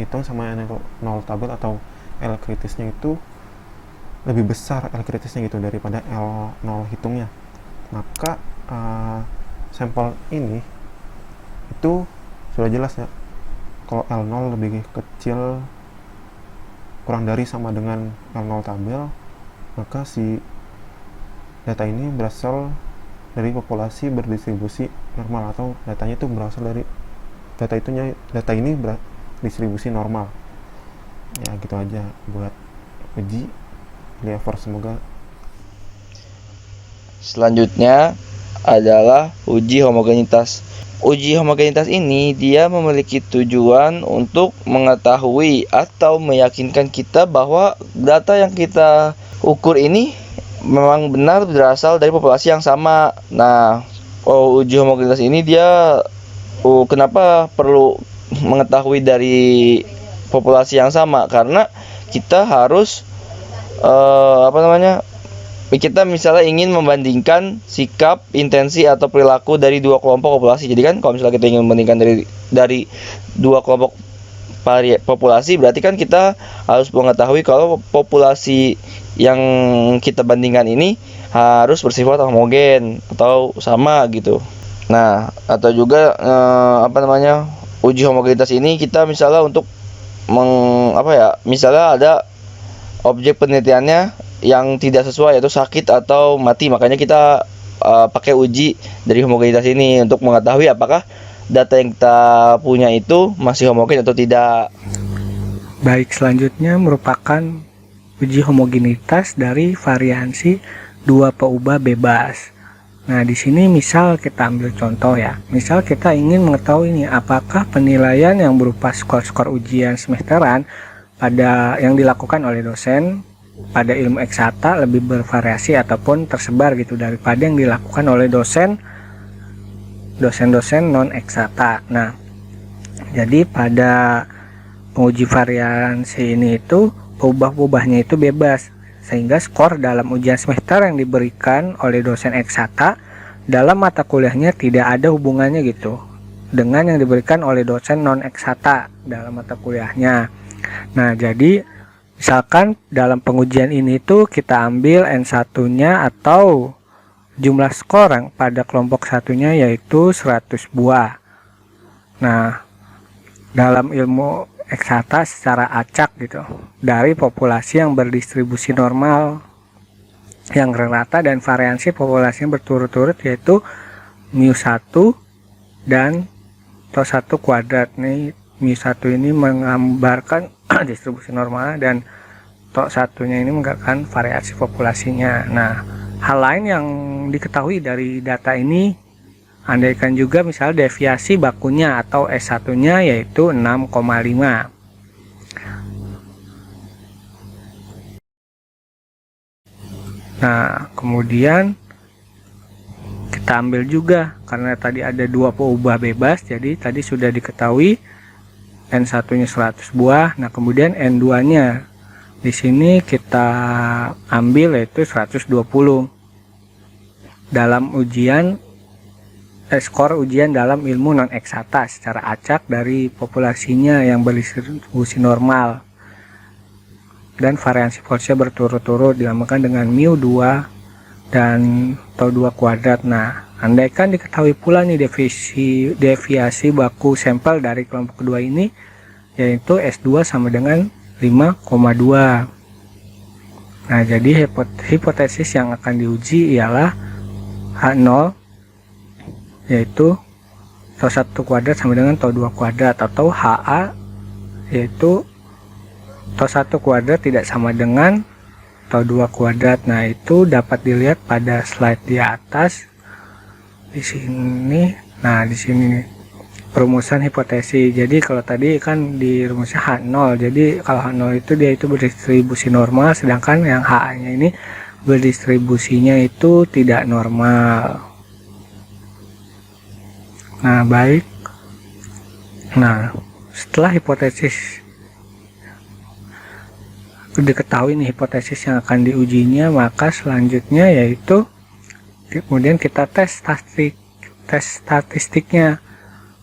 itu sama L0 tabel atau L kritisnya itu lebih besar L kritisnya gitu daripada L0 hitungnya. Maka sampel ini itu sudah jelas ya, kalau L0 lebih kecil kurang dari sama dengan L0 tabel, maka si data ini berasal dari populasi berdistribusi normal, atau datanya itu berasal dari data ini berdistribusi normal. Ya gitu aja buat uji Lever, semoga. Selanjutnya adalah uji homogenitas. Uji homogenitas ini dia memiliki tujuan untuk mengetahui atau meyakinkan kita bahwa data yang kita ukur ini memang benar berasal dari populasi yang sama. Nah, uji homogenitas ini dia kenapa perlu mengetahui dari populasi yang sama? Karena kita harus kita misalnya ingin membandingkan sikap, intensi atau perilaku dari dua kelompok populasi. Jadi kan kalau misalnya kita ingin membandingkan dari dua kelompok populasi, berarti kan kita harus mengetahui kalau populasi yang kita bandingkan ini harus bersifat homogen atau sama gitu. Nah, atau juga uji homogenitas ini kita misalnya untuk misalnya ada objek penelitiannya yang tidak sesuai, yaitu sakit atau mati, makanya kita pakai uji dari homogenitas ini untuk mengetahui apakah data yang kita punya itu masih homogen atau tidak. Baik, selanjutnya merupakan uji homogenitas dari variansi dua peubah bebas. Nah, di sini misal kita ambil contoh ya. Misal kita ingin mengetahui nih apakah penilaian yang berupa skor-skor ujian semesteran yang dilakukan oleh dosen pada ilmu eksakta lebih bervariasi ataupun tersebar gitu daripada yang dilakukan oleh dosen non eksakta. Nah, jadi pada penguji variansi ini itu peubah-peubahnya itu bebas, sehingga skor dalam ujian semester yang diberikan oleh dosen eksakta dalam mata kuliahnya tidak ada hubungannya gitu dengan yang diberikan oleh dosen non eksakta dalam mata kuliahnya. Nah, jadi misalkan dalam pengujian ini tuh kita ambil N1-nya atau jumlah skor yang pada kelompok satunya yaitu 100 buah. Nah, dalam ilmu eksakta secara acak gitu, dari populasi yang berdistribusi normal yang rata dan variansi populasi yang berturut-turut yaitu μ1 dan τ1 kuadrat. Nih, μ1 ini menggambarkan distribusi normal dan τ1-nya ini menggambarkan variasi populasinya. Nah, Hal lain yang diketahui dari data ini, andaikan juga misalnya deviasi bakunya atau S1-nya yaitu 6,5. Nah, kemudian kita ambil juga karena tadi ada 2 peubah bebas, jadi tadi sudah diketahui N1-nya 100 buah. Nah, kemudian N2-nya di sini kita ambil yaitu 120. Dalam ujian skor ujian dalam ilmu non eksakta secara acak dari populasinya yang berdistribusi normal. Dan variansi Volznya berturut-turut dinamakan dengan mu2 dan tau 2 kuadrat. Nah, andaikan diketahui pula nih deviasi baku sampel dari kelompok kedua ini yaitu S2 sama dengan 5,2. Nah, jadi hipotesis yang akan diuji ialah H0 yaitu tau 1 kuadrat sama dengan tau 2 kuadrat, atau HA yaitu tau 1 kuadrat tidak sama dengan tau 2 kuadrat. Nah, itu dapat dilihat pada slide di atas di sini. Nah, di sini nih perumusan hipotesis. Jadi kalau tadi kan di rumusnya H0, jadi kalau H0 itu dia itu berdistribusi normal, sedangkan yang HA-nya ini berdistribusinya itu tidak normal. Nah, baik. Nah, setelah hipotesis diketahui nih hipotesis yang akan diujinya, maka selanjutnya yaitu kemudian kita tes statistiknya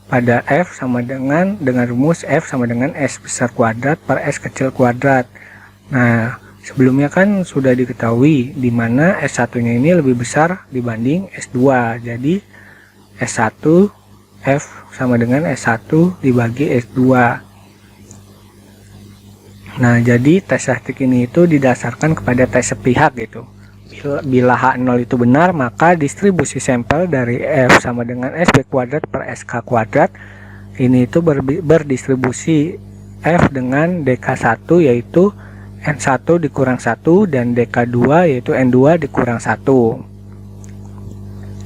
pada F sama dengan rumus F sama dengan S besar kuadrat per S kecil kuadrat. Nah, sebelumnya kan sudah diketahui di mana S1-nya ini lebih besar dibanding S2. Jadi S1 F sama dengan S1 dibagi S2. Nah, jadi tes statistik ini itu didasarkan kepada tes sepihak gitu. Bila H0 itu benar, maka distribusi sampel dari F sama dengan SB kuadrat per SK kuadrat ini itu berdistribusi F dengan DK1 yaitu N1 dikurang 1 dan DK2 yaitu N2 dikurang 1.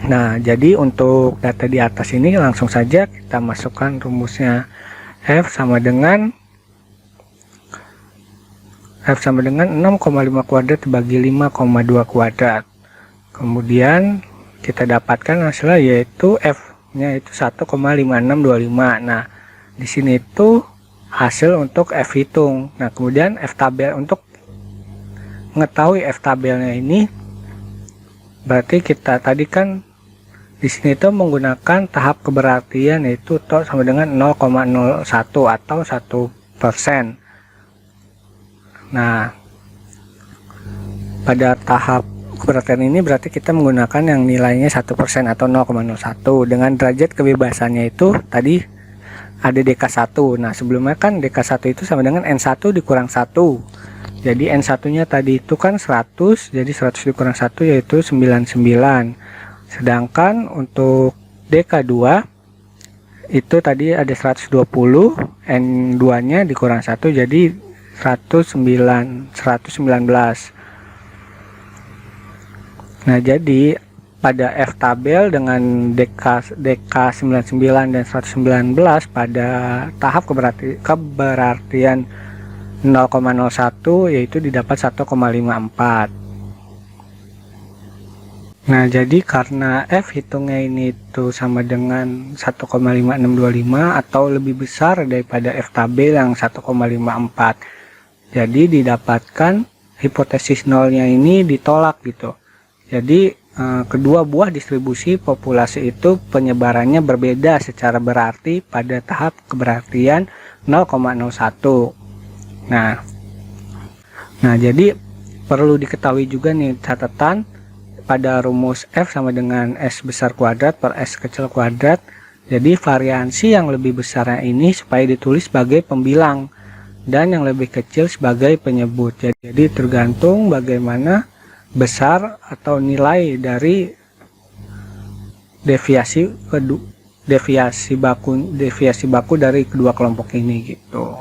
Nah, jadi untuk data di atas ini langsung saja kita masukkan rumusnya. F sama dengan 6,5 kuadrat dibagi 5,2 kuadrat. Kemudian kita dapatkan hasilnya yaitu F-nya itu 1,5625. Nah, di sini itu hasil untuk F hitung. Nah, kemudian F tabel, untuk mengetahui F tabelnya ini berarti kita tadi kan di sini itu menggunakan tahap keberartian yaitu tau sama dengan 0,01 atau 1%. Nah, pada tahap keberartian ini berarti kita menggunakan yang nilainya 1% atau 0,01. Dengan derajat kebebasannya itu tadi ada DK1. Nah, sebelumnya kan DK1 itu sama dengan N1 dikurang 1. Jadi N1-nya tadi itu kan 100, jadi 100 dikurang 1 yaitu 99. Sedangkan untuk DK2 itu tadi ada 120, N2-nya dikurang 1 jadi 119. Nah, jadi pada F tabel dengan DK99 dan 119 pada tahap keberartian 0,01 yaitu didapat 1,54. Nah, jadi karena F hitungnya ini itu sama dengan 1,5625 atau lebih besar daripada F tabel yang 1,54. Jadi didapatkan hipotesis nolnya ini ditolak gitu. Jadi kedua buah distribusi populasi itu penyebarannya berbeda secara berarti pada tahap keberartian 0,01. Nah, jadi perlu diketahui juga nih catatan pada rumus F sama dengan S besar kuadrat per S kecil kuadrat. Jadi variansi yang lebih besarnya ini supaya ditulis sebagai pembilang dan yang lebih kecil sebagai penyebut. Jadi tergantung bagaimana besar atau nilai dari deviasi baku dari kedua kelompok ini gitu.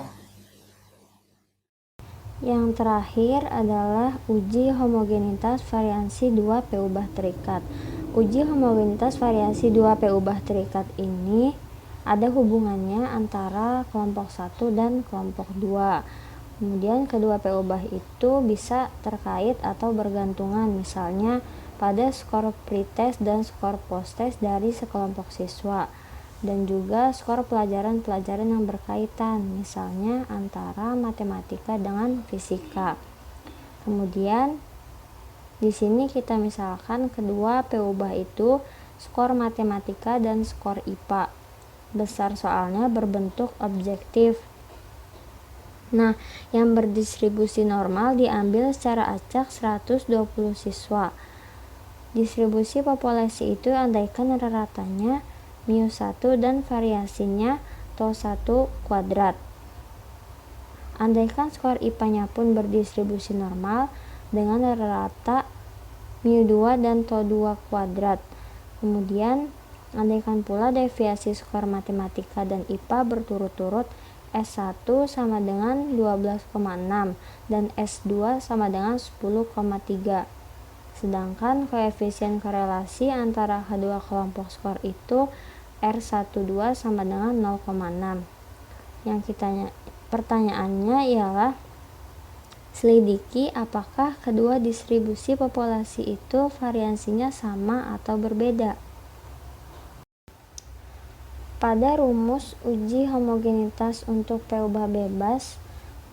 Yang terakhir adalah uji homogenitas variansi 2 P ubah terikat. Uji homogenitas variansi 2 P ubah terikat ini ada hubungannya antara kelompok 1 dan kelompok 2. Kemudian kedua P ubah itu bisa terkait atau bergantungan, misalnya pada skor pretest dan skor posttest dari sekelompok siswa, dan juga skor pelajaran-pelajaran yang berkaitan, misalnya antara matematika dengan fisika. Kemudian di sini kita misalkan kedua P ubah itu skor matematika dan skor IPA. Besar soalnya berbentuk objektif. Nah, yang berdistribusi normal diambil secara acak 120 siswa. Distribusi populasi itu andaikan rata-ratanya μ1 dan variasinya τ1 kuadrat. Andaikan skor IPA-nya pun berdistribusi normal dengan rata μ2 dan τ2 kuadrat. Kemudian, andaikan pula deviasi skor matematika dan IPA berturut-turut S1 sama dengan 12,6 dan S2 sama dengan 10,3. Sedangkan koefisien korelasi antara kedua kelompok skor itu R12 sama dengan 0,6. Pertanyaannya ialah selidiki apakah kedua distribusi populasi itu variansinya sama atau berbeda. Pada rumus uji homogenitas untuk P ubah bebas,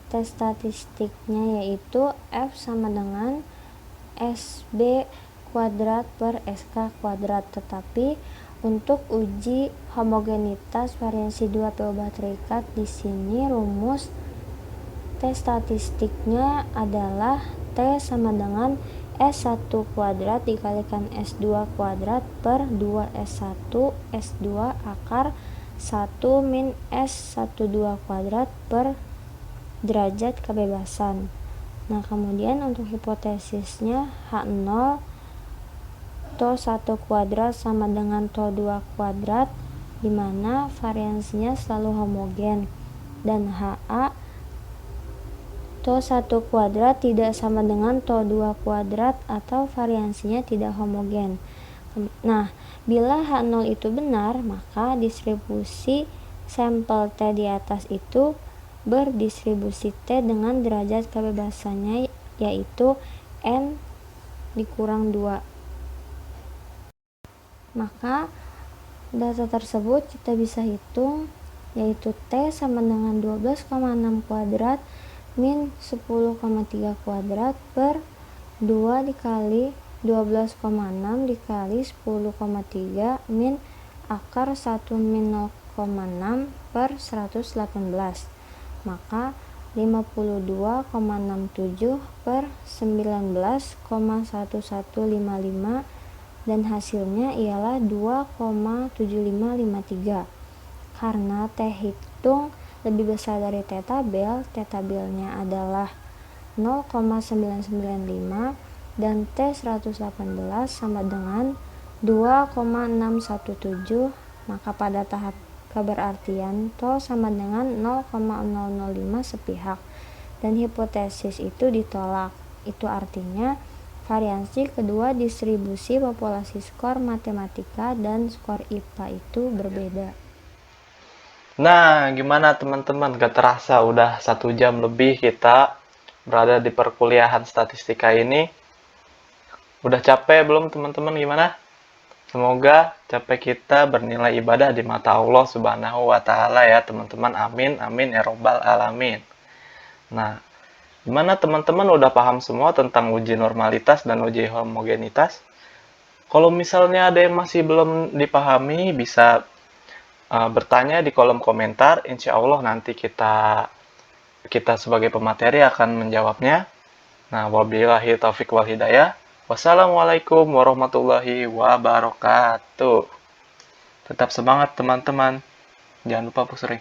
tes statistiknya yaitu F sama dengan SB kuadrat per SK kuadrat. Tetapi untuk uji homogenitas variansi 2 P ubah terikat, di sini rumus tes statistiknya adalah T sama dengan S1 kuadrat dikalikan S2 kuadrat per 2S1 S2 akar 1 min S12 kuadrat per derajat kebebasan. Nah, kemudian untuk hipotesisnya H0 τ1 kuadrat sama dengan τ2 kuadrat, di mana variansinya selalu homogen, dan HA τ1 kuadrat tidak sama dengan τ2 kuadrat atau variansinya tidak homogen. Nah, bila H0 itu benar, maka distribusi sampel T di atas itu berdistribusi T dengan derajat kebebasannya yaitu N dikurang 2. Maka data tersebut kita bisa hitung, yaitu T sama dengan 12,6 kuadrat min 10,3 kuadrat per 2 dikali 12,6 dikali 10,3 min akar 1 min 0,6 per 118. Maka 52,67 per 19,1155, dan hasilnya ialah 2,7553. Karena T hitung lebih besar dari T tabelnya adalah 0,995 dan T118 sama dengan 2,617, maka pada tahap keberartian TO sama dengan 0,005 sepihak, dan hipotesis itu ditolak. Itu artinya variansi kedua distribusi populasi skor matematika dan skor IPA itu berbeda. Nah, gimana teman-teman? Gak terasa udah 1 jam lebih kita berada di perkuliahan statistika ini. Udah capek belum teman-teman? Gimana? Semoga capek kita bernilai ibadah di mata Allah Subhanahu wa Ta'ala ya teman-teman. Amin, amin ya Robbal Alamin. Nah, gimana teman-teman udah paham semua tentang uji normalitas dan uji homogenitas? Kalau misalnya ada yang masih belum dipahami, bisa bertanya di kolom komentar. Insya Allah nanti kita sebagai pemateri akan menjawabnya. Nah, wabillahi taufiq wal hidayah. Wassalamualaikum warahmatullahi wabarakatuh. Tetap semangat teman-teman. Jangan lupa pusing.